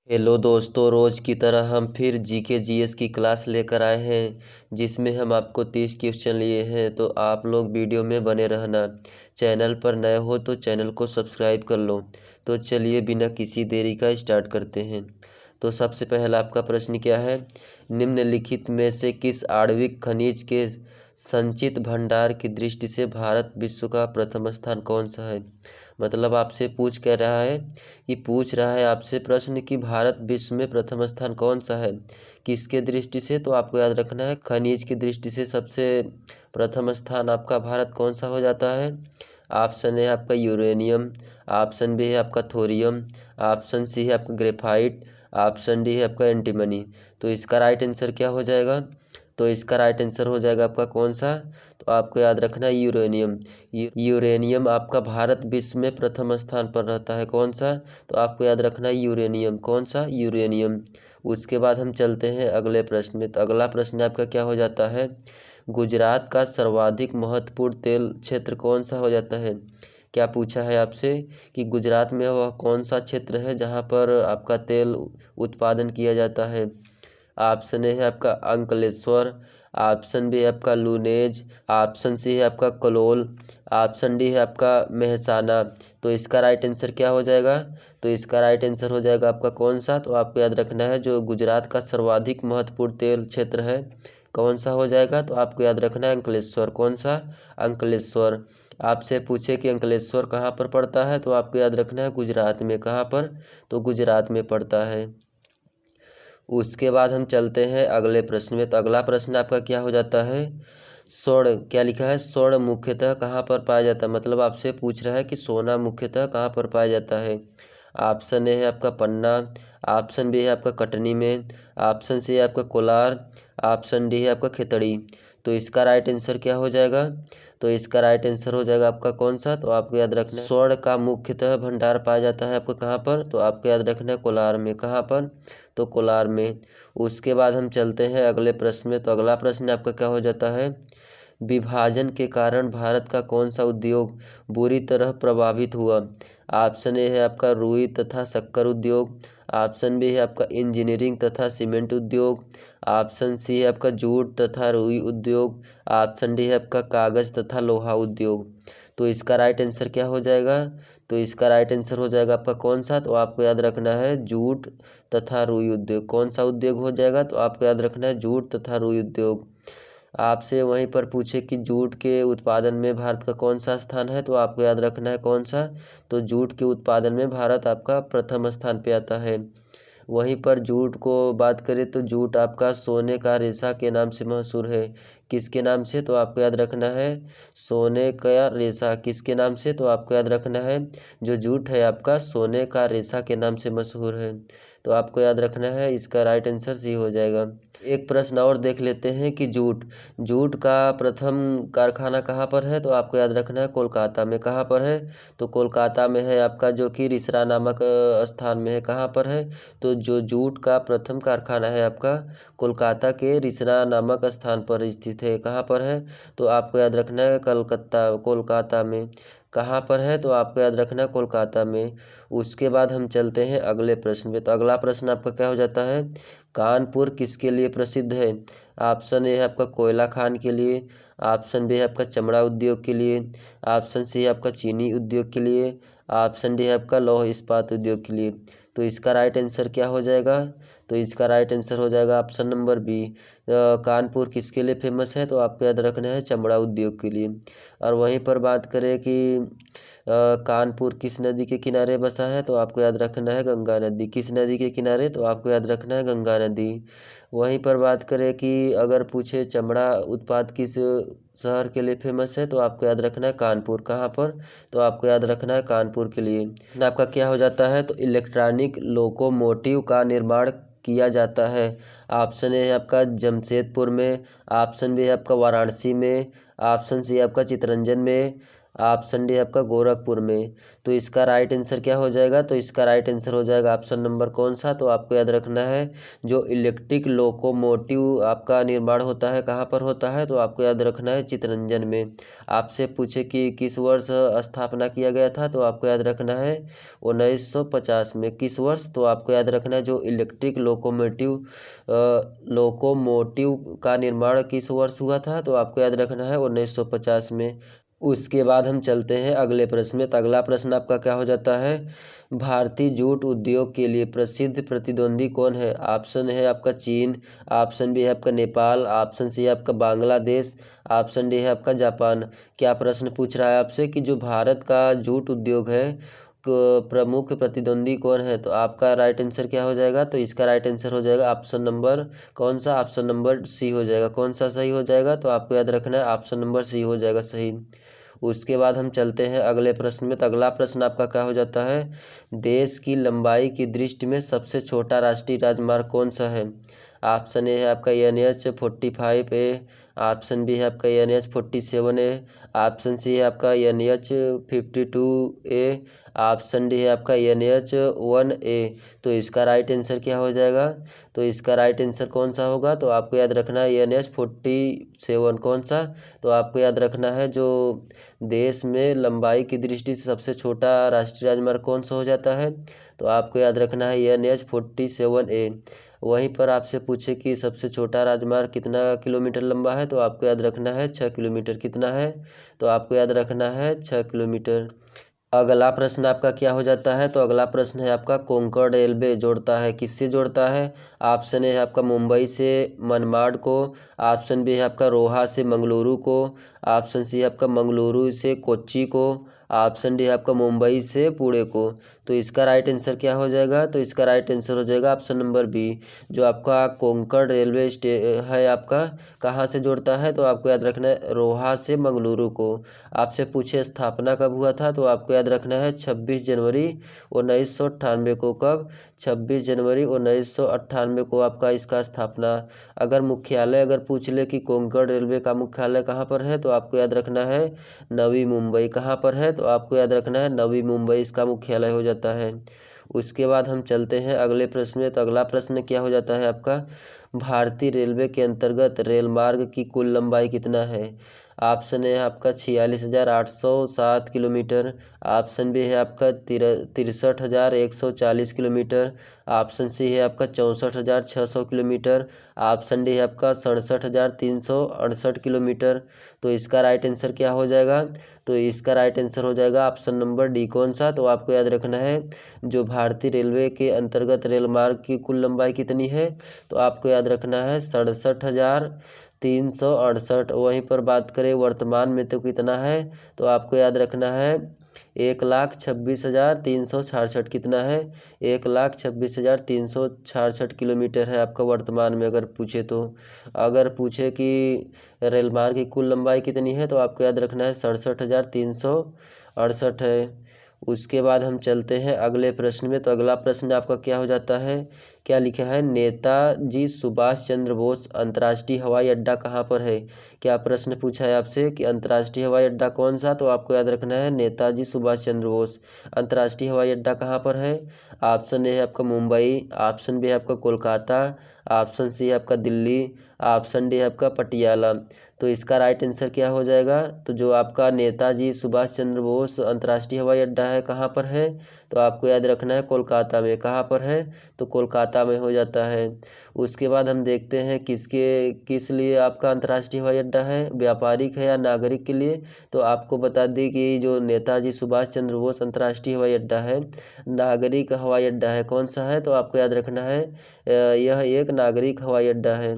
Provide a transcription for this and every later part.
Hello दोस्तों, रोज़ की तरह हम फिर जीके जीएस की क्लास लेकर आए हैं जिसमें हम आपको 30 क्वेश्चन लिए हैं। तो आप लोग वीडियो में बने रहना। चैनल पर नए हो तो चैनल को सब्सक्राइब कर लो। तो चलिए बिना किसी देरी का स्टार्ट करते हैं। तो सबसे पहला आपका प्रश्न क्या है? निम्नलिखित में से किस आणविक खनिज के संचित भंडार की दृष्टि से भारत विश्व का प्रथम स्थान कौन सा है? मतलब आपसे पूछ रहा है आपसे प्रश्न कि भारत विश्व में प्रथम स्थान कौन सा है, किसके दृष्टि से? तो आपको याद रखना है खनिज की दृष्टि से सबसे प्रथम स्थान आपका भारत कौन सा हो जाता है। ऑप्शन है आपका यूरेनियम, ऑप्शन बी है आपका थोरियम, ऑप्शन सी है आपका ग्रेफाइट, ऑप्शन डी है आपका एंटीमनी। तो इसका राइट आंसर क्या हो जाएगा? तो इसका राइट आंसर हो जाएगा आपका कौन सा? तो आपको याद रखना है यूरेनियम। यूरेनियम आपका भारत विश्व में प्रथम स्थान पर रहता है। कौन सा? तो आपको याद रखना है यूरेनियम। कौन सा? यूरेनियम। उसके बाद हम चलते हैं अगले प्रश्न में। तो अगला प्रश्न आपका क्या हो जाता है? गुजरात का सर्वाधिक महत्वपूर्ण तेल क्षेत्र कौन सा हो जाता है? क्या पूछा है आपसे कि गुजरात में वह कौन सा क्षेत्र है जहाँ पर आपका तेल उत्पादन किया जाता है? ऑप्शन ए है आपका अंकलेश्वर, ऑप्शन बी है आपका लूनेज, ऑप्शन सी है आपका कलोल, ऑप्शन डी है आपका मेहसाना। तो इसका राइट आंसर क्या हो जाएगा? तो इसका राइट आंसर हो जाएगा आपका कौन सा? तो आपको याद रखना है जो गुजरात का सर्वाधिक महत्वपूर्ण तेल क्षेत्र है कौन सा हो जाएगा? तो आपको याद रखना है अंकलेश्वर। कौन सा? अंकलेश्वर। आपसे पूछे कि अंकलेश्वर कहाँ पर पड़ता है तो आपको याद रखना है गुजरात में। कहाँ पर? तो गुजरात में पड़ता है। उसके बाद हम चलते हैं अगले प्रश्न में। तो अगला प्रश्न आपका क्या हो जाता है? स्वर्ण, क्या लिखा है? स्वर्ण मुख्यतः कहाँ पर पाया जाता है? मतलब आपसे पूछ रहा है कि सोना मुख्यतः कहाँ पर पाया जाता है। ऑप्शन ए है आपका पन्ना, ऑप्शन बी है आपका कटनी में, ऑप्शन सी है आपका कोलार, ऑप्शन डी है आपका खेतड़ी। तो इसका राइट आंसर क्या हो जाएगा? तो इसका राइट आंसर हो जाएगा आपका कौन सा? तो आपको याद रखना है स्वर्ण का मुख्यतः भंडार पाया जाता है आपको कहाँ पर? तो आपको याद रखना है कोलार में। कहाँ पर? तो कोलार में। उसके बाद हम चलते हैं अगले प्रश्न में। तो अगला प्रश्न आपका क्या हो जाता है? विभाजन के कारण भारत का कौन सा उद्योग बुरी तरह प्रभावित हुआ? ऑप्शन ए है आपका रुई तथा शक्कर उद्योग, ऑप्शन बी है आपका इंजीनियरिंग तथा सीमेंट उद्योग, ऑप्शन सी है आपका जूट तथा रुई उद्योग, ऑप्शन डी है आपका कागज तथा लोहा उद्योग। तो इसका राइट आंसर क्या हो जाएगा? तो इसका राइट आंसर हो जाएगा आपका कौन सा? तो आपको याद रखना है जूट तथा रुई उद्योग। कौन सा उद्योग हो जाएगा? तो आपको याद रखना है जूट तथा रुई उद्योग। आपसे वहीं पर पूछे कि जूट के उत्पादन में भारत का कौन सा स्थान है तो आपको याद रखना है कौन सा? तो जूट के उत्पादन में भारत आपका प्रथम स्थान पे आता है। वहीं पर जूट को बात करें तो जूट आपका सोने का रेशा के नाम से मशहूर है। किसके नाम से? तो आपको याद रखना है सोने का रेशा। किसके नाम से? तो आपको याद रखना है जो जूट है आपका सोने का रेशा के नाम से मशहूर है। तो आपको याद रखना है इसका राइट आंसर सी हो जाएगा। एक प्रश्न और देख लेते हैं कि जूट जूट का प्रथम कारखाना कहाँ पर है? तो आपको याद रखना है कोलकाता में। कहाँ पर है? तो कोलकाता में है आपका, जो कि रिसरा नामक स्थान में है। कहाँ पर है? तो जो जूट का प्रथम कारखाना है आपका कोलकाता के रिसरा नामक स्थान पर स्थित है। कहाँ पर है? तो आपको याद रखना है कोलकाता में। कहाँ पर है? तो आपको याद रखना है कोलकाता में। उसके बाद हम चलते हैं अगले प्रश्न पे। तो अगला प्रश्न आपका क्या हो जाता है? कानपुर किसके लिए प्रसिद्ध है? ऑप्शन ए है आपका कोयला खान के लिए, ऑप्शन बी है आपका चमड़ा उद्योग के लिए, ऑप्शन सी है आपका चीनी उद्योग के लिए, ऑप्शन डी है आपका लौह इस्पात उद्योग के लिए। तो इसका राइट आंसर क्या हो जाएगा? तो इसका राइट आंसर हो जाएगा ऑप्शन नंबर बी। कानपुर किसके लिए फेमस है? तो आपको याद रखना है चमड़ा उद्योग के लिए। और वहीं पर बात करें कि कानपुर किस नदी के किनारे बसा है? तो आपको याद रखना है गंगा नदी। किस नदी के किनारे? तो आपको याद रखना है गंगा नदी। वहीं पर बात करें कि अगर पूछे चमड़ा उत्पाद किस शहर के लिए फेमस है? तो आपको याद रखना है कानपुर। कहाँ पर? तो आपको याद रखना है कानपुर के लिए। आपका क्या हो जाता है? तो इलेक्ट्रॉनिक लोकोमोटिव का निर्माण किया जाता है। ऑप्शन ए है आपका जमशेदपुर में, ऑप्शन बी है आपका वाराणसी में, ऑप्शन सी है आपका चितरंजन में, ऑप्शन डी आपका गोरखपुर में। तो इसका राइट आंसर क्या हो जाएगा? तो इसका राइट आंसर हो जाएगा ऑप्शन नंबर कौन सा? तो आपको याद रखना है जो इलेक्ट्रिक लोकोमोटिव आपका निर्माण होता है कहाँ पर होता है? तो आपको याद रखना है चितरंजन में। आपसे पूछे कि किस वर्ष स्थापना किया गया था? तो आपको याद रखना है 1950 में। किस वर्ष? तो आपको याद रखना है जो इलेक्ट्रिक लोकोमोटिव का निर्माण किस वर्ष हुआ था? तो आपको याद रखना है 1950 में। उसके बाद हम चलते हैं अगले प्रश्न में। तो अगला प्रश्न आपका क्या हो जाता है? भारतीय जूट उद्योग के लिए प्रसिद्ध प्रतिद्वंदी कौन है? ऑप्शन है आपका चीन, ऑप्शन बी है आपका नेपाल, ऑप्शन सी है आपका बांग्लादेश, ऑप्शन डी है आपका जापान। क्या प्रश्न पूछ रहा है आपसे कि जो भारत का जूट उद्योग है प्रमुख प्रतिद्वंदी कौन है? तो आपका राइट आंसर क्या हो जाएगा? तो इसका राइट आंसर हो जाएगा ऑप्शन नंबर कौन सा? ऑप्शन नंबर सी हो जाएगा। कौन सा सही हो जाएगा? तो आपको याद रखना है ऑप्शन नंबर सी हो जाएगा सही। उसके बाद हम चलते हैं अगले प्रश्न में। तो अगला प्रश्न आपका क्या हो जाता है? देश की लंबाई की दृष्टि में सबसे छोटा राष्ट्रीय राजमार्ग कौन सा है? ऑप्शन ए है आपका NH-45A, ऑप्शन बी है आपका NH-47A, ऑप्शन सी है आपका NH-52A, ऑप्शन डी है आपका NH-1A। तो इसका राइट आंसर क्या हो जाएगा? तो इसका राइट आंसर कौन सा होगा? तो आपको याद रखना है NH-47। कौन सा? तो आपको याद रखना है जो देश में लंबाई की दृष्टि से सबसे छोटा राष्ट्रीय राजमार्ग कौन सा हो जाता है? तो आपको याद रखना है NH-47A। वहीं पर आपसे पूछे कि सबसे छोटा राजमार्ग कितना किलोमीटर लंबा है? तो आपको याद रखना है 6 किलोमीटर। कितना है? तो आपको याद रखना है 6 किलोमीटर। अगला प्रश्न आपका क्या हो जाता है? तो अगला प्रश्न है आपका कोंकण रेलवे जोड़ता है किससे जोड़ता है? ऑप्शन ए है आपका मुंबई से मनमाड को, ऑप्शन बी है आपका रोहा से मंगलुरु को, ऑप्शन सी है आपका मंगलुरु से कोच्चि को, ऑप्शन डी है आपका मुंबई से पुणे को। तो इसका राइट आंसर क्या हो जाएगा? तो इसका राइट आंसर हो जाएगा ऑप्शन नंबर बी। जो आपका कोंकण रेलवे है आपका कहाँ से जोड़ता है? तो आपको याद रखना है रोहा से मंगलुरु को। आपसे पूछे स्थापना कब हुआ था? तो आपको याद रखना है 26 जनवरी 1998 को। कब? 26 जनवरी 1998 को आपका इसका स्थापना। अगर मुख्यालय अगर पूछ ले कि कोंकण रेलवे का मुख्यालय कहाँ पर है? तो आपको याद रखना है नवी मुंबई। कहाँ पर है? तो आपको याद रखना है नवी मुंबई इसका मुख्यालय हो जाता है। उसके बाद हम चलते हैं अगले प्रश्न में। तो अगला प्रश्न क्या हो जाता है आपका? भारतीय रेलवे के अंतर्गत रेल मार्ग की कुल लंबाई कितना है? ऑप्शन ए है आपका 46,807 किलोमीटर, ऑप्शन बी है आपका 63,140 किलोमीटर, ऑप्शन सी है आपका 64,600 किलोमीटर, ऑप्शन डी है आपका 67,368 किलोमीटर। तो इसका राइट आंसर क्या हो जाएगा? तो इसका राइट आंसर हो जाएगा ऑप्शन नंबर डी। कौन सा? तो आपको याद रखना है जो भारतीय रेलवे के अंतर्गत रेल मार्ग की कुल लंबाई कितनी है? तो आपको याद रखना है 67,368। वहीं पर बात करें वर्तमान में तो कितना है? तो आपको याद रखना है 1,26,366। कितना है? 1,26,366 किलोमीटर है आपका वर्तमान में अगर पूछे तो। अगर पूछे कि रेल मार्ग की कुल लंबाई कितनी है? तो आपको याद रखना है 67,368 है। उसके बाद हम चलते हैं अगले प्रश्न में। तो अगला प्रश्न आपका क्या हो जाता है? क्या लिखा है? नेताजी सुभाष चंद्र बोस अंतर्राष्ट्रीय हवाई अड्डा कहाँ पर है? क्या प्रश्न पूछा है आपसे कि अंतर्राष्ट्रीय हवाई अड्डा कौन सा? तो आपको याद रखना है नेताजी सुभाष चंद्र बोस अंतर्राष्ट्रीय हवाई अड्डा कहाँ पर है? ऑप्शन ए है आपका मुंबई, ऑप्शन बी है आपका कोलकाता, ऑप्शन सी है आपका दिल्ली, ऑप्शन डी है आपका पटियाला। तो इसका राइट आंसर क्या हो जाएगा? तो जो आपका नेताजी सुभाष चंद्र बोस अंतर्राष्ट्रीय हवाई अड्डा है कहाँ पर है? तो आपको याद रखना है कोलकाता में। कहाँ पर है? तो कोलकाता में हो जाता है। उसके बाद हम देखते हैं किस लिए आपका अंतर्राष्ट्रीय हवाई अड्डा है, व्यापारिक है या नागरिक के लिए? तो आपको बता दें कि जो नेताजी सुभाष चंद्र बोस अंतर्राष्ट्रीय हवाई अड्डा है नागरिक हवाई अड्डा है। कौन सा है? तो आपको याद रखना है यह एक नागरिक हवाई अड्डा है।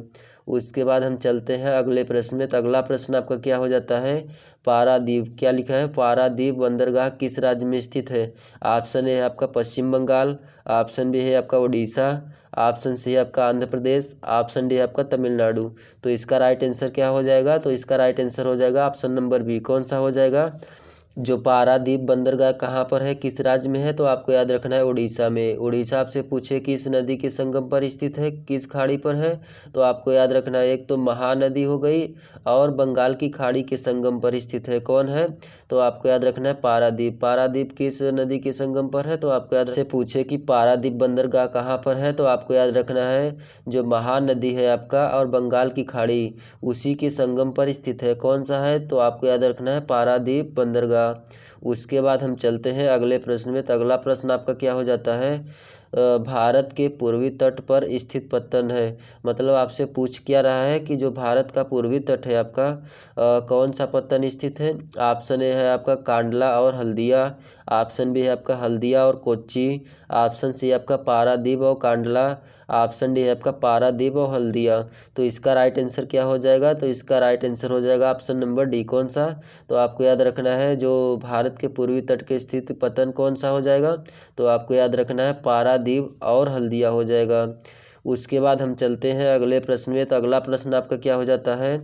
उसके बाद हम चलते हैं अगले प्रश्न में। तो अगला प्रश्न आपका क्या हो जाता है? पारादीप। क्या लिखा है? पारादीप बंदरगाह किस राज्य में स्थित है? ऑप्शन ए है आपका पश्चिम बंगाल, ऑप्शन बी है आपका उड़ीसा, ऑप्शन सी है आपका आंध्र प्रदेश, ऑप्शन डी है आपका तमिलनाडु। तो इसका राइट आंसर क्या हो जाएगा? तो इसका राइट आंसर हो जाएगा ऑप्शन नंबर बी। कौन सा हो जाएगा? जो पारादीप बंदरगाह कहाँ पर है, किस राज्य में है, तो आपको याद रखना है उड़ीसा में। उड़ीसा आपसे पूछे किस नदी के संगम पर स्थित है, किस खाड़ी पर है, तो आपको याद रखना है एक तो महानदी हो गई और बंगाल की खाड़ी के संगम पर स्थित है। कौन है, तो आपको याद रखना है पारादीप। पारादीप किस नदी के संगम पर है, तो आपको याद से पूछे कि पारादीप बंदरगाह कहाँ पर है, तो आपको याद रखना है जो महानदी है आपका और बंगाल की खाड़ी उसी के संगम पर स्थित है। कौन सा है, तो आपको याद रखना है पारादीप बंदरगाह। उसके बाद हम चलते हैं अगले प्रश्न में। तो अगला प्रश्न आपका क्या हो जाता है, भारत के पूर्वी तट पर स्थित पत्तन है। मतलब आपसे पूछ क्या रहा है कि जो भारत का पूर्वी तट है आपका कौन सा पत्तन स्थित है। ऑप्शन ए है आपका कांडला और हल्दिया, ऑप्शन बी है आपका हल्दिया और कोच्चि, ऑप्शन सी आपका पारादीप और कांडला, ऑप्शन डी है आपका पारादीप और हल्दिया। तो इसका राइट आंसर क्या हो जाएगा, तो इसका राइट आंसर हो जाएगा ऑप्शन नंबर डी। कौन सा, तो आपको याद रखना है जो भारत के पूर्वी तट के स्थित पत्तन कौन सा हो जाएगा, तो आपको याद रखना है पारादीप और हल्दिया हो जाएगा। उसके बाद हम चलते हैं अगले प्रश्न में। तो अगला प्रश्न आपका क्या हो जाता है,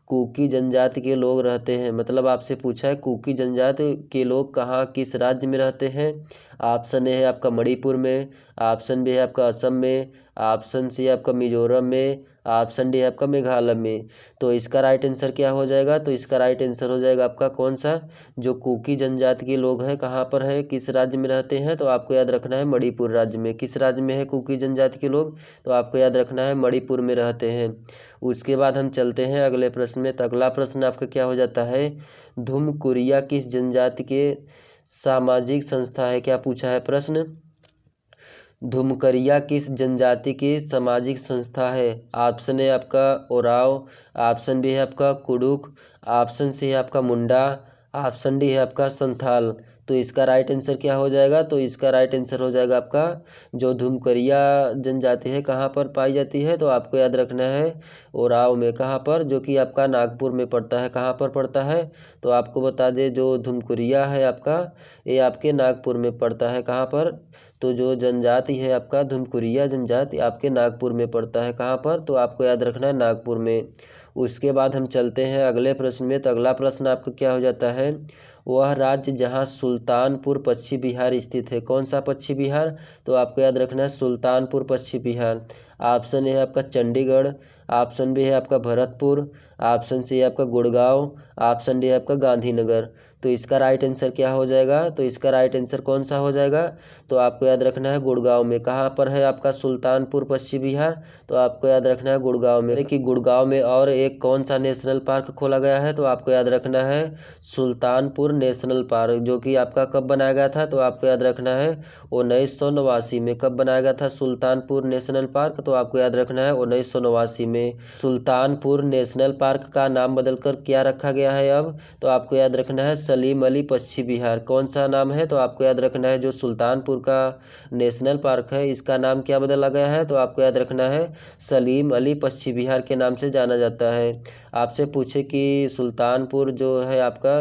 कुकी जनजाति के लोग रहते हैं। मतलब आपसे पूछा है कुकी जनजाति के लोग कहाँ किस राज्य में रहते हैं। ऑप्शन ए है आपका मणिपुर में, ऑप्शन बी है आपका असम में, ऑप्शन सी है आपका मिजोरम में, ऑप्शन डी है आपका मेघालय में। तो इसका राइट आंसर क्या हो जाएगा, तो इसका राइट आंसर हो जाएगा आपका कौन सा, जो कुकी जनजाति के लोग हैं कहाँ पर है किस राज्य में रहते हैं, तो आपको याद रखना है मणिपुर राज्य में। किस राज्य में है कुकी जनजाति के लोग, तो आपको याद रखना है मणिपुर में रहते हैं। उसके बाद हम चलते हैं अगले प्रश्न में। तो अगला प्रश्न आपका क्या हो जाता है, धुमकुरिया किस जनजाति के सामाजिक संस्था है। क्या पूछा है प्रश्न, धुमकरिया किस जनजाति की सामाजिक संस्था है। ऑप्शन ए आपका ओराव, ऑप्शन बी है आपका कुडुक, ऑप्शन सी है आपका मुंडा, ऑप्शन डी है आपका संथाल। तो इसका राइट आंसर क्या हो जाएगा, तो इसका राइट आंसर हो जाएगा आपका जो धुमकरिया जनजाति है कहाँ पर पाई जाती है, तो आपको याद रखना है ओराव में। कहाँ पर, जो कि आपका नागपुर में पड़ता है। कहाँ पर पड़ता है, तो आपको बता दें जो धुमकुरिया है आपका ये आपके नागपुर में पड़ता है। कहाँ पर, तो जो जनजाति है आपका धुमकुरिया जनजाति आपके नागपुर में पड़ता है। कहाँ पर, तो आपको याद रखना है नागपुर में। उसके बाद हम चलते हैं अगले प्रश्न में। तो अगला प्रश्न आपका क्या हो जाता है, वह राज्य जहाँ सुल्तानपुर पश्चिम बिहार स्थित है। कौन सा पश्चिम बिहार, तो आपको याद रखना है सुल्तानपुर पश्चिम बिहार। ऑप्शन ए है आपका चंडीगढ़, ऑप्शन बी है आपका भरतपुर, ऑप्शन सी है आपका गुड़गांव, ऑप्शन डी है आपका गांधीनगर। तो इसका राइट आंसर क्या हो जाएगा, तो इसका राइट आंसर कौन सा हो जाएगा, तो आपको याद रखना है गुड़गांव में। कहाँ पर है आपका सुल्तानपुर पश्चिम बिहार, तो आपको याद रखना है गुड़गांव में। कि गुड़गांव में और एक कौन सा नेशनल पार्क खोला गया है, तो आपको याद रखना है सुल्तानपुर नेशनल पार्क, जो कि आपका कब बनाया गया था, तो आपको याद रखना है 1989 में। कब बनाया गया था सुल्तानपुर नेशनल पार्क, तो आपको याद रखना है 1989 में। सुल्तानपुर नेशनल पार्क का नाम बदलकर क्या रखा गया है अब, तो आपको याद रखना है सलीम अली पश्चिम बिहार। कौन सा नाम है, तो आपको याद रखना है जो सुल्तानपुर का नेशनल पार्क है इसका नाम क्या बदला गया है, तो आपको याद रखना है सलीम अली पश्चिम बिहार के नाम से जाना जाता है। आपसे पूछे कि सुल्तानपुर जो है आपका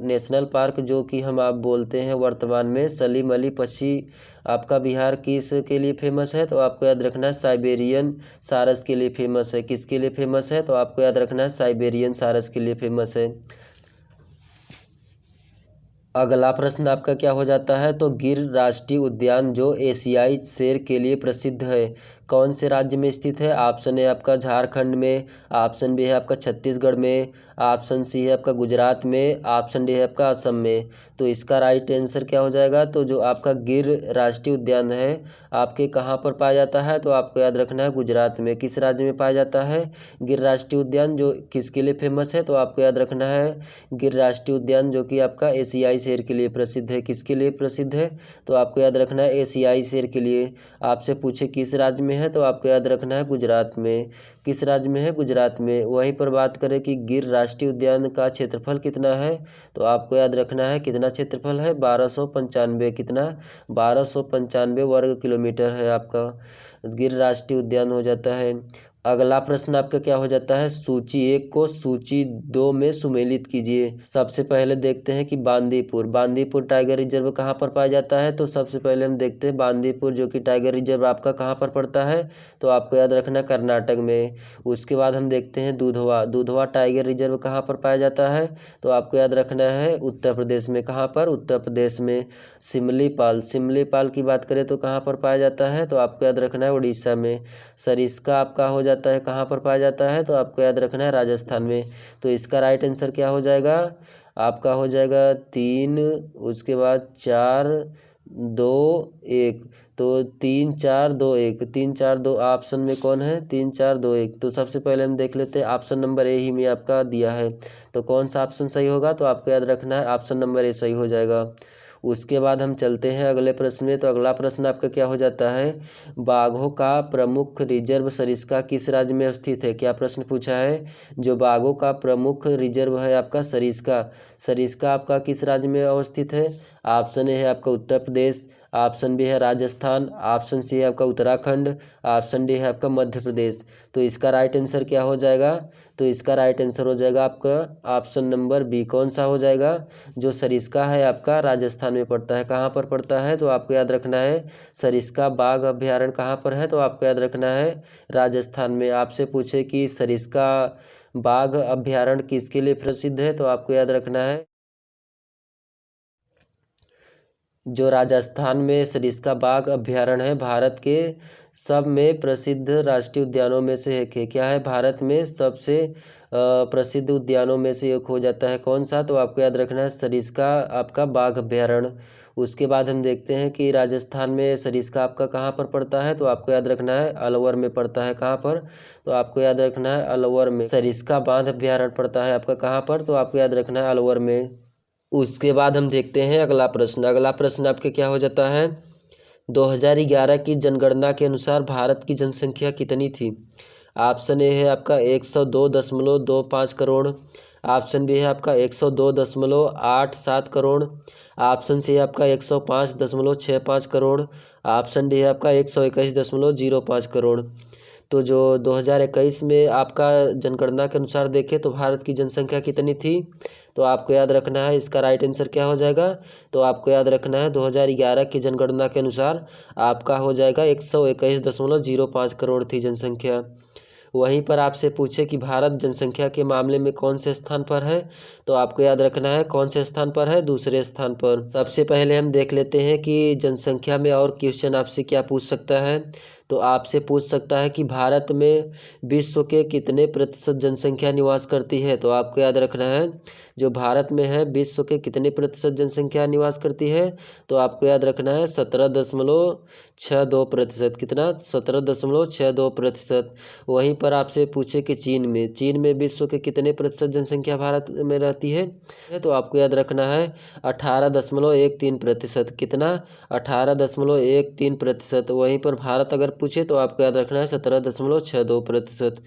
नेशनल पार्क जो कि हम आप बोलते हैं वर्तमान में सलीम अली पश्चिम आपका बिहार किस के लिए फेमस है, तो आपको याद रखना है साइबेरियन सारस के लिए फेमस है। किसके लिए फेमस है, तो आपको याद रखना है साइबेरियन सारस के लिए फेमस है। अगला प्रश्न आपका क्या हो जाता है, तो गिर राष्ट्रीय उद्यान जो एशियाई शेर के लिए प्रसिद्ध है कौन से राज्य में स्थित है। ऑप्शन ए आपका झारखंड में, ऑप्शन बी है आपका छत्तीसगढ़ में, ऑप्शन सी है आपका गुजरात में, ऑप्शन डी है आपका असम में। तो इसका राइट आंसर क्या हो जाएगा, तो जो आपका गिर राष्ट्रीय उद्यान है आपके कहाँ पर पाया जाता है, तो आपको याद रखना है गुजरात में। किस राज्य में पाया जाता है गिर राष्ट्रीय उद्यान, जो किसके लिए फेमस है, तो आपको याद रखना है गिर राष्ट्रीय उद्यान जो कि आपका एशियाई शेर के लिए प्रसिद्ध है। किसके लिए प्रसिद्ध है, तो आपको याद रखना है एशियाई शेर के लिए। आपसे पूछे किस राज्य में है, तो आपको याद रखना है गुजरात में। किस राज्य में है, गुजरात में। वहीं पर बात करें कि गिर राष्ट्रीय उद्यान का क्षेत्रफल कितना है, तो आपको याद रखना है कितना क्षेत्रफल है 1295। कितना, 1295 वर्ग किलोमीटर है आपका गिर राष्ट्रीय उद्यान हो जाता है। अगला प्रश्न आपका क्या हो जाता है, सूची 1 को सूची 2 में सुमेलित कीजिए। सबसे पहले देखते हैं कि बांदीपुर बांदीपुर टाइगर रिजर्व कहाँ पर पाया जाता है। तो सबसे पहले हम देखते हैं बांदीपुर जो कि टाइगर रिजर्व आपका कहाँ पर पड़ता है। तो आपको याद रखना कर्नाटक में। उसके बाद हम देखते हैं दुधवा दुधवा टाइगर रिजर्व कहाँ पर पाया जाता है। तो आपको याद रखना है उत्तर प्रदेश में। कहाँ पर, उत्तर प्रदेश में। सिमलीपाल सिमलीपाल की बात करें तो कहाँ पर पाया जाता है। तो आपको याद रखना है उड़ीसा में। सरिस्का आपका हो जाता है कहाँ पर पाया जाता है। तो आपको याद रखना है राजस्थान में। तो इसका राइट आंसर क्या हो जाएगा, आपका हो जाएगा 3, उसके बाद 4 2 1। तो 3 4 2 1, 3 4 2 ऑप्शन में कौन है, 3 4 2 1। तो सबसे पहले हम देख लेते हैं ऑप्शन नंबर ए ही में आपका दिया है। तो कौन सा ऑप्शन सही होगा। तो आपको याद रखना है ऑप्शन नंबर ए सही हो जाएगा। उसके बाद हम चलते हैं अगले प्रश्न में। तो अगला प्रश्न आपका क्या हो जाता है, बाघों का प्रमुख रिजर्व सरिस्का किस राज्य में स्थित है। क्या प्रश्न पूछा है, जो बाघों का प्रमुख रिजर्व है आपका सरिस्का, सरिस्का आपका किस राज्य में अवस्थित है। ऑप्शन ए है आपका उत्तर प्रदेश, ऑप्शन बी है राजस्थान, ऑप्शन सी है आपका उत्तराखंड, ऑप्शन डी है आपका मध्य प्रदेश। तो इसका राइट आंसर क्या हो जाएगा। तो इसका राइट आंसर हो जाएगा आपका ऑप्शन नंबर बी। कौन सा हो जाएगा, जो सरिस्का है आपका राजस्थान में पड़ता है। कहाँ पर पड़ता है। तो आपको याद रखना है सरिस्का बाघ अभ्यारण्य कहाँ पर है। तो आपको याद रखना है राजस्थान में। आपसे पूछे कि सरिस्का बाघ अभ्यारण्य किसके लिए प्रसिद्ध है। तो आपको याद रखना है जो राजस्थान में सरिस्का बाघ अभ्यारण्य है, भारत के सब में प्रसिद्ध राष्ट्रीय उद्यानों में से एक है। क्या है, भारत में सबसे प्रसिद्ध उद्यानों में से एक हो जाता है। कौन सा। तो आपको याद रखना है सरिस्का आपका बाघ अभ्यारण्य। उसके बाद हम देखते हैं कि राजस्थान में सरिस्का आपका कहाँ पर पड़ता है। तो आपको याद रखना है अलवर में पड़ता है। कहाँ पर। तो आपको याद रखना है अलवर में सरिस्का बाघ अभ्यारण्य पड़ता है आपका कहाँ पर। तो आपको याद रखना है अलवर में। उसके बाद हम देखते हैं अगला प्रश्न। अगला प्रश्न आपके क्या हो जाता है, 2011 की जनगणना के अनुसार भारत की जनसंख्या कितनी थी। ऑप्शन ए है आपका 102.25 करोड़, ऑप्शन बी है आपका 102.87 करोड़, ऑप्शन सी है आपका 105.65 करोड़, ऑप्शन डी है आपका 121.05 करोड़। तो जो 2021 में आपका जनगणना के अनुसार देखें तो भारत की जनसंख्या कितनी थी। तो आपको याद रखना है इसका राइट आंसर क्या हो जाएगा। तो आपको याद रखना है 2011 की जनगणना के अनुसार आपका हो जाएगा 121.05 करोड़ थी जनसंख्या। वहीं पर आपसे पूछे कि भारत जनसंख्या के मामले में कौन से स्थान पर है। तो आपको याद रखना है कौन से स्थान पर है, दूसरे स्थान पर। सबसे पहले हम देख लेते हैं कि जनसंख्या में और क्वेश्चन आपसे क्या पूछ सकता है। तो आपसे पूछ सकता है कि भारत में विश्व के कितने प्रतिशत जनसंख्या निवास करती है। तो आपको याद रखना है जो भारत में है विश्व के कितने प्रतिशत जनसंख्या निवास करती है। तो आपको याद रखना है 17.62%। कितना, 17.62%। वहीं पर आपसे पूछे कि चीन में विश्व के कितने प्रतिशत जनसंख्या भारत में रहती है। तो आपको याद रखना है 18.13%। कितना, 18.13%। वहीं पर भारत अगर पूछे तो आपको याद रखना है 17.62%।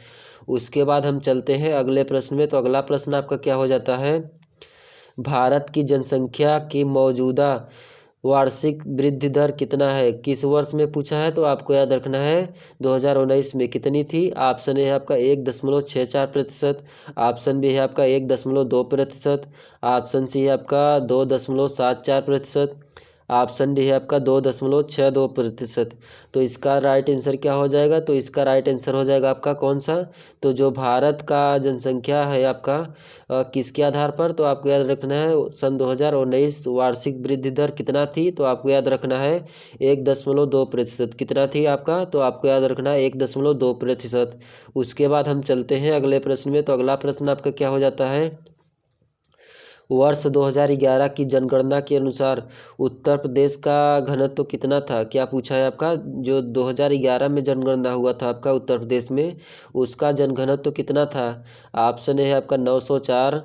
उसके बाद हम चलते हैं अगले प्रश्न में। तो अगला प्रश्न आपका क्या हो जाता है, भारत की जनसंख्या की मौजूदा वार्षिक वृद्धि दर कितना है, किस वर्ष में पूछा है। तो आपको याद रखना है 2019 में कितनी थी। ऑप्शन ए है आपका 1.64%, ऑप्शन बी है आपका 1.2%, ऑप्शन सी है आपका 2.74%, ऑप्शन डी है आपका 2.62%। तो इसका राइट आंसर क्या हो जाएगा। तो इसका राइट आंसर हो जाएगा आपका कौन सा। तो जो भारत का जनसंख्या है आपका किसके आधार पर। तो आपको याद रखना है सन 2019 वार्षिक वृद्धि दर कितना थी। तो आपको याद रखना है 1.2%। कितना थी आपका। तो आपको याद रखना है 1.2%। उसके बाद हम चलते हैं अगले प्रश्न में। तो अगला प्रश्न आपका क्या हो जाता है, वर्ष 2011 की जनगणना के अनुसार उत्तर प्रदेश का घनत्व कितना था। क्या पूछा है आपका, जो 2011 में जनगणना हुआ था आपका उत्तर प्रदेश में, उसका जनघनत्व कितना था। ऑप्शन ए है आपका 904,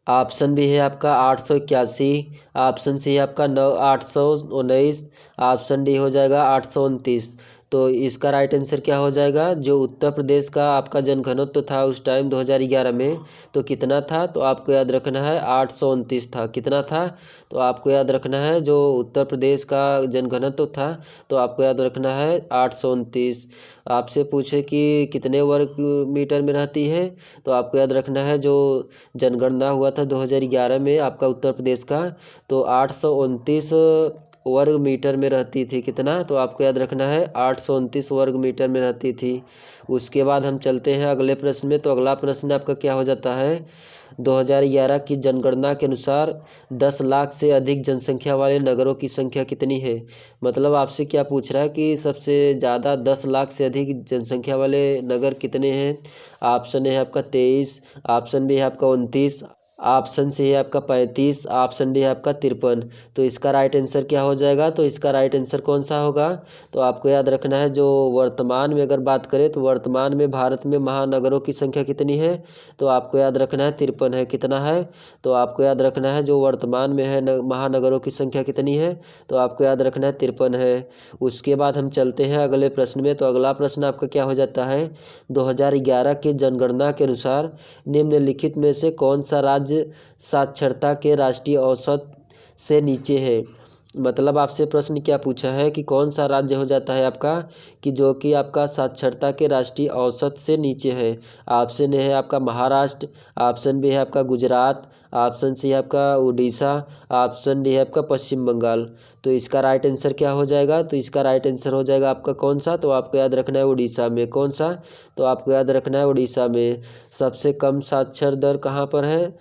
ऑप्शन बी है आपका 881, ऑप्शन सी है आपका 819, ऑप्शन डी हो जाएगा 829। तो इसका राइट आंसर क्या हो जाएगा, जो उत्तर प्रदेश का आपका जनघनत्व था उस टाइम 2011 में तो कितना था, तो आपको याद रखना है 829 था। कितना था, तो आपको याद रखना है जो उत्तर प्रदेश का जनघनत्व था तो आपको याद रखना है 829। आपसे पूछे कि कितने वर्ग मीटर में रहती है, तो आपको याद रखना है जो जनगणना हुआ था 2011 में आपका उत्तर प्रदेश का, तो 829 वर्ग मीटर में रहती थी। कितना, तो आपको याद रखना है 829 वर्ग मीटर में रहती थी। उसके बाद हम चलते हैं अगले प्रश्न में। तो अगला प्रश्न आपका क्या हो जाता है, 2011 की जनगणना के अनुसार 10 लाख से अधिक जनसंख्या वाले नगरों की संख्या कितनी है। मतलब आपसे क्या पूछ रहा है कि सबसे ज़्यादा 10 लाख से अधिक जनसंख्या वाले नगर कितने हैं। ऑप्शन है आपका 23, ऑप्शन बी है आपका 29, ऑप्शन सी है आपका 35, ऑप्शन डी है आपका 53। तो इसका राइट आंसर क्या हो जाएगा, तो इसका राइट आंसर कौन सा होगा, तो आपको याद रखना है जो वर्तमान में अगर बात करें तो वर्तमान में भारत में महानगरों की संख्या कितनी है, तो आपको याद रखना है 53 है। कितना है, तो आपको याद रखना है जो वर्तमान में है महानगरों की संख्या कितनी है, तो आपको याद रखना है 53 है। उसके बाद हम चलते हैं अगले प्रश्न में। तो अगला प्रश्न आपका क्या हो जाता है, 2011 के जनगणना के अनुसार निम्नलिखित में से कौन सा राज्य साक्षरता के राष्ट्रीय औसत से नीचे है। मतलब आपसे प्रश्न क्या पूछा है कि कौन सा राज्य हो जाता है आपका कि जो कि आपका साक्षरता के राष्ट्रीय औसत से नीचे है। ऑप्शन ए है आपका महाराष्ट्र, ऑप्शन बी है आपका गुजरात, ऑप्शन सी है आपका उड़ीसा, ऑप्शन डी है आपका पश्चिम बंगाल। तो इसका राइट आंसर क्या हो जाएगा, तो इसका राइट आंसर हो जाएगा आपका कौन सा, तो आपको याद रखना है उड़ीसा में। कौन सा, तो आपको याद रखना है उड़ीसा में। सबसे कम साक्षर दर कहाँ पर है,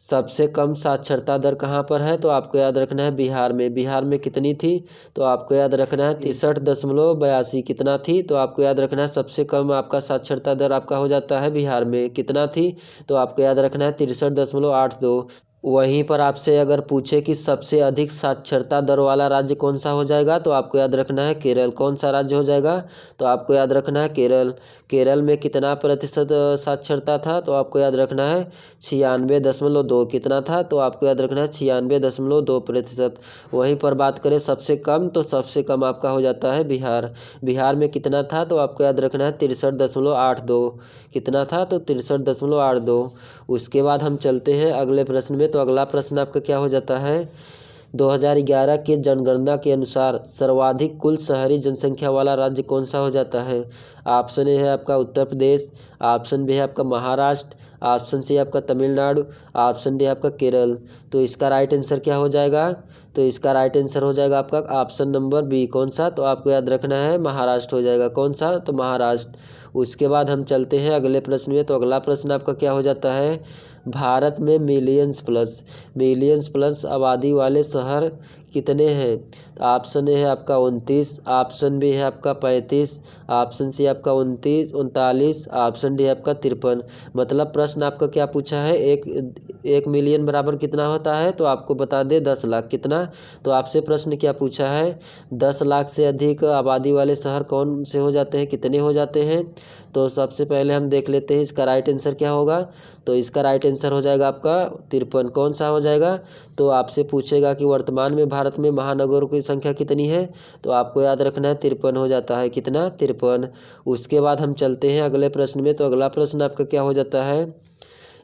सबसे कम साक्षरता दर कहाँ पर है, तो आपको याद रखना है बिहार में। बिहार में कितनी थी, तो आपको याद रखना है 63.82। कितना थी, तो आपको याद रखना है सबसे कम आपका साक्षरता दर आपका हो जाता है बिहार में। कितना थी, तो आपको याद रखना है 63.82। वहीं पर आपसे अगर पूछे कि सबसे अधिक साक्षरता दर वाला राज्य कौन सा हो जाएगा, तो आपको याद रखना है केरल। कौन सा राज्य हो जाएगा, तो आपको याद रखना है केरल। केरल में कितना प्रतिशत साक्षरता था, तो आपको याद रखना है 96.2। कितना था, तो आपको याद रखना है 96.2%। वहीं पर बात करें सबसे कम, तो सबसे कम आपका हो जाता है बिहार। बिहार में कितना था, तो आपको याद रखना है 63.82। कितना था, तो 63.82। उसके बाद हम चलते हैं अगले प्रश्न में। तो अगला प्रश्न आपका क्या हो जाता है, 2011 के जनगणना के अनुसार सर्वाधिक कुल शहरी जनसंख्या वाला राज्य कौन सा हो जाता है। ऑप्शन ए है आपका उत्तर प्रदेश, ऑप्शन बी है आपका महाराष्ट्र, ऑप्शन सी है आपका तमिलनाडु, ऑप्शन डी है आपका केरल। तो इसका राइट आंसर क्या हो जाएगा, तो इसका राइट आंसर हो जाएगा आपका ऑप्शन नंबर बी। कौन सा, तो आपको याद रखना है महाराष्ट्र हो जाएगा। कौन सा, तो महाराष्ट्र। उसके बाद हम चलते हैं अगले प्रश्न में। तो अगला प्रश्न आपका क्या हो जाता है, भारत में मिलियंस प्लस आबादी वाले शहर कितने हैं। तो ऑप्शन ए है आपका 29, ऑप्शन बी है आपका 35, ऑप्शन सी आपका 39, ऑप्शन डी है आपका 53। मतलब प्रश्न आपका क्या पूछा है, एक मिलियन बराबर कितना होता है, तो आपको बता दे 10 लाख। कितना, तो आपसे प्रश्न क्या पूछा है, 10 लाख से अधिक आबादी वाले शहर कौन से हो जाते हैं, कितने हो जाते हैं। तो सबसे पहले हम देख लेते हैं इसका राइट आंसर क्या होगा। तो इसका राइट आंसर हो जाएगा आपका 53। कौन सा हो जाएगा, तो आपसे पूछेगा कि वर्तमान में भारत में महानगरों की संख्या कितनी है, तो आपको याद रखना है 53 हो जाता है। कितना, 53। उसके बाद हम चलते हैं अगले प्रश्न में। तो अगला प्रश्न आपका क्या हो जाता है,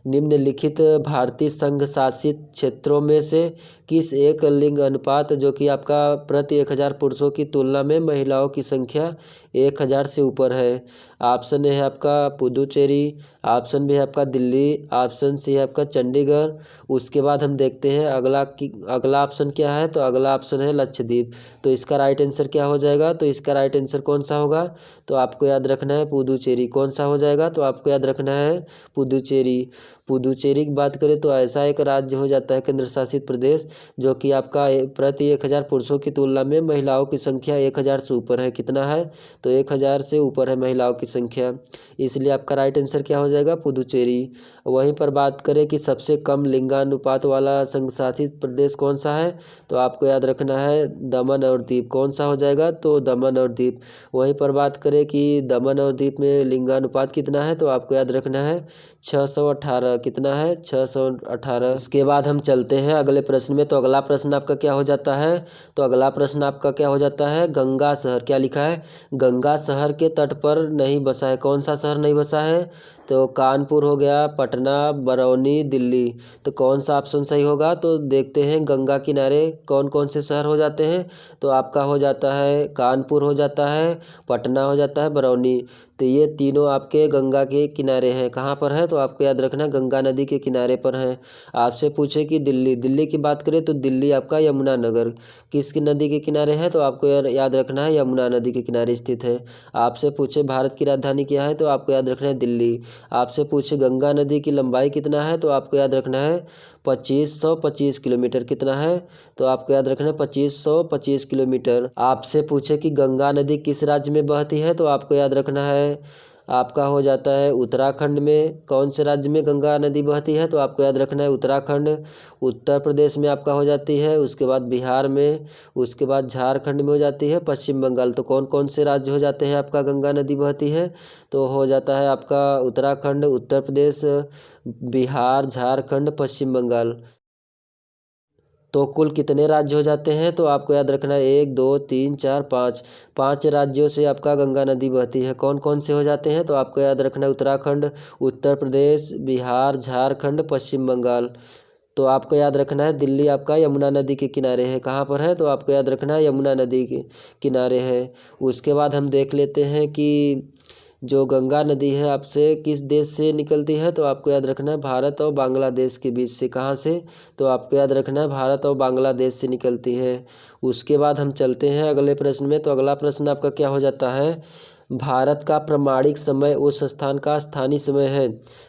निम्नलिखित भारतीय संघ शासित क्षेत्रों में से किस एक लिंग अनुपात जो कि आपका प्रति 1000 पुरुषों की तुलना में महिलाओं की संख्या 1000 से ऊपर है। ऑप्शन ए है आपका पुदुचेरी, ऑप्शन बी है आपका दिल्ली, ऑप्शन सी है आपका चंडीगढ़। उसके बाद हम देखते हैं अगला ऑप्शन क्या है, तो अगला ऑप्शन है लक्षद्वीप। तो इसका राइट आंसर क्या हो जाएगा, तो इसका राइट आंसर कौन सा होगा, तो आपको याद रखना है पुदुचेरी। कौन सा हो जाएगा, तो आपको याद रखना है पुदुचेरी। पुदुचेरी की बात करें तो ऐसा एक राज्य हो जाता है केंद्र शासित प्रदेश जो कि आपका प्रति 1000 पुरुषों की तुलना में महिलाओं की संख्या 1000 से ऊपर है। कितना है, तो 1000 से ऊपर है महिलाओं की संख्या, इसलिए आपका राइट आंसर क्या हो जाएगा, पुदुचेरी। वहीं पर बात करें कि सबसे कम लिंगानुपात वाला संघ शासित प्रदेश कौन सा है, तो आपको याद रखना है दमन और दीप। कौन सा हो जाएगा, तो दमन और दीप। वहीं पर बात करें कि दमन और दीप में लिंगानुपात कितना है, तो आपको याद रखना है 618। कितना है, 618। उसके बाद हम चलते हैं अगले प्रश्न में। में, तो अगला प्रश्न आपका क्या हो जाता है, तो अगला प्रश्न आपका क्या हो जाता है, गंगा शहर, क्या लिखा है, गंगा शहर के तट पर नहीं बसा है। कौन सा शहर नहीं बसा है, तो कानपुर हो गया, पटना, बरौनी, दिल्ली। तो कौन सा ऑप्शन सही होगा, तो देखते हैं गंगा किनारे कौन कौन से शहर हो जाते हैं। तो आपका हो जाता है कानपुर हो जाता है, पटना हो जाता है, बरौनी। तो ये तीनों आपके गंगा के किनारे हैं। कहाँ पर है, तो आपको याद रखना गंगा नदी के किनारे पर हैं। आपसे पूछे कि दिल्ली की बात करें तो दिल्ली आपका यमुना नगर किसकी नदी के किनारे है, तो आपको याद रखना है यमुना नदी के किनारे स्थित है। आपसे पूछे भारत की राजधानी क्या है, तो आपको याद रखना है दिल्ली। आपसे पूछे गंगा नदी की लंबाई कितना है, तो आपको याद रखना है 2525 किलोमीटर। कितना है, तो आपको याद रखना है 2525 किलोमीटर। आपसे पूछे कि गंगा नदी किस राज्य में बहती है, तो आपको याद रखना है आपका हो जाता है उत्तराखंड में। कौन से राज्य में गंगा नदी बहती है, तो आपको याद रखना है उत्तराखंड। उत्तर प्रदेश में आपका हो जाती है, उसके बाद बिहार में, उसके बाद झारखंड में हो जाती है, पश्चिम बंगाल। तो कौन कौन से राज्य हो जाते हैं आपका गंगा नदी बहती है, तो हो जाता है आपका उत्तराखंड, उत्तर प्रदेश, बिहार, झारखंड, पश्चिम बंगाल। तो कुल कितने राज्य हो जाते हैं, तो आपको याद रखना है 1 2 3 4 5, 5 राज्यों से आपका गंगा नदी बहती है। कौन कौन से हो जाते हैं, तो आपको याद रखना है उत्तराखंड, उत्तर प्रदेश, बिहार, झारखंड, पश्चिम बंगाल। तो आपको याद रखना है दिल्ली आपका यमुना नदी के किनारे है। कहाँ पर है, तो आपको याद रखना है यमुना नदी के किनारे है। उसके बाद हम देख लेते हैं कि जो गंगा नदी है आपसे किस देश से निकलती है, तो आपको याद रखना है भारत और बांग्लादेश के बीच से। कहाँ से, तो आपको याद रखना है भारत और बांग्लादेश से निकलती है। उसके बाद हम चलते हैं अगले प्रश्न में। तो अगला प्रश्न आपका क्या हो जाता है, भारत का प्रमाणिक समय उस स्थान का स्थानीय समय है।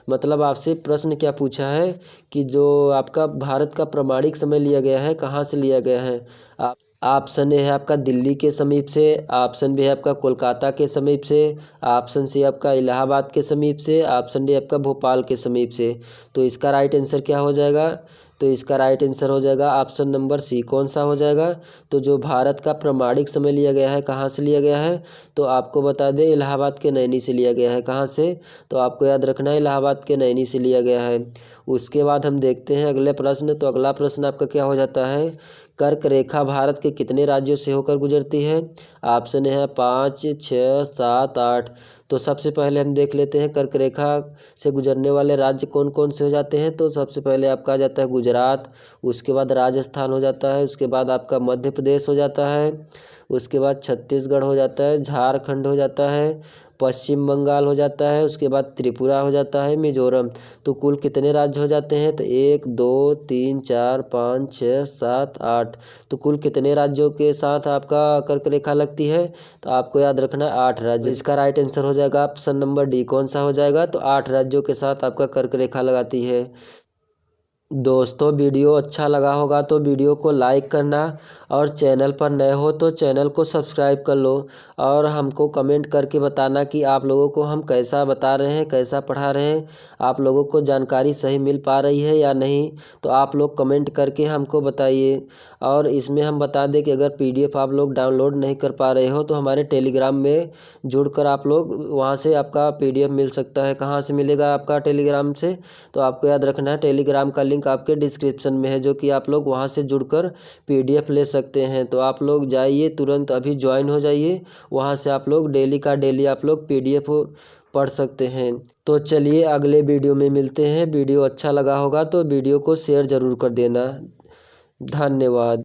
मतलब आपसे प्रश्न क्या पूछा है कि जो आपका भारत का प्रमाणिक समय लिया गया है कहाँ से लिया गया है। ऑप्शन ए है आपका दिल्ली के समीप से, ऑप्शन बी है आपका कोलकाता के समीप से, ऑप्शन सी आपका इलाहाबाद के समीप से, ऑप्शन डी आपका भोपाल के समीप से। तो इसका राइट आंसर क्या हो जाएगा, तो इसका राइट आंसर हो जाएगा ऑप्शन नंबर सी। कौन सा हो जाएगा, तो जो भारत का प्रमाणिक समय लिया गया है कहाँ से लिया गया है, तो आपको बता दें इलाहाबाद के नैनी से लिया गया है। कहाँ से, तो आपको याद रखना है इलाहाबाद के नैनी से लिया गया है। उसके बाद हम देखते हैं अगले प्रश्न। तो अगला प्रश्न आपका क्या हो जाता है, कर्क रेखा भारत के कितने राज्यों से होकर गुजरती है। ऑप्शन है 5 6 7 8। तो सबसे पहले हम देख लेते हैं कर्क रेखा से गुजरने वाले राज्य कौन कौन से हो जाते हैं। तो सबसे पहले आपका आ जाता है गुजरात, उसके बाद राजस्थान हो जाता है, उसके बाद आपका मध्य प्रदेश हो जाता है, उसके बाद छत्तीसगढ़ हो जाता है, झारखंड हो जाता है, पश्चिम बंगाल हो जाता है, उसके बाद त्रिपुरा हो जाता है, मिजोरम। तो कुल कितने राज्य हो जाते हैं, तो 1 2 3 4 5 6 7 8। तो कुल कितने राज्यों के साथ आपका कर्क रेखा लगती है, तो आपको याद रखना है 8 राज्य। इसका राइट आंसर हो जाएगा ऑप्शन नंबर डी। कौन सा हो जाएगा, तो 8 राज्यों के साथ आपका कर्क रेखा लगाती है। दोस्तों वीडियो अच्छा लगा होगा तो वीडियो को लाइक करना, और चैनल पर नए हो तो चैनल को सब्सक्राइब कर लो, और हमको कमेंट करके बताना कि आप लोगों को हम कैसा बता रहे हैं, कैसा पढ़ा रहे हैं, आप लोगों को जानकारी सही मिल पा रही है या नहीं। तो आप लोग कमेंट करके हमको बताइए। और इसमें हम बता दें कि अगर PDF आप लोग डाउनलोड नहीं कर पा रहे हो तो हमारे टेलीग्राम में जुड़कर आप लोग वहाँ से आपका PDF मिल सकता है। कहाँ से मिलेगा आपका टेलीग्राम से, तो आपको याद रखना है टेलीग्राम का लिंक आपके डिस्क्रिप्शन में है, जो कि आप लोग वहां से जुड़कर PDF ले सकते हैं। तो आप लोग जाइए, तुरंत अभी ज्वाइन हो जाइए, वहां से आप लोग डेली का डेली आप लोग PDF पढ़ सकते हैं। तो चलिए अगले वीडियो में मिलते हैं। वीडियो अच्छा लगा होगा तो वीडियो को शेयर ज़रूर कर देना। धन्यवाद।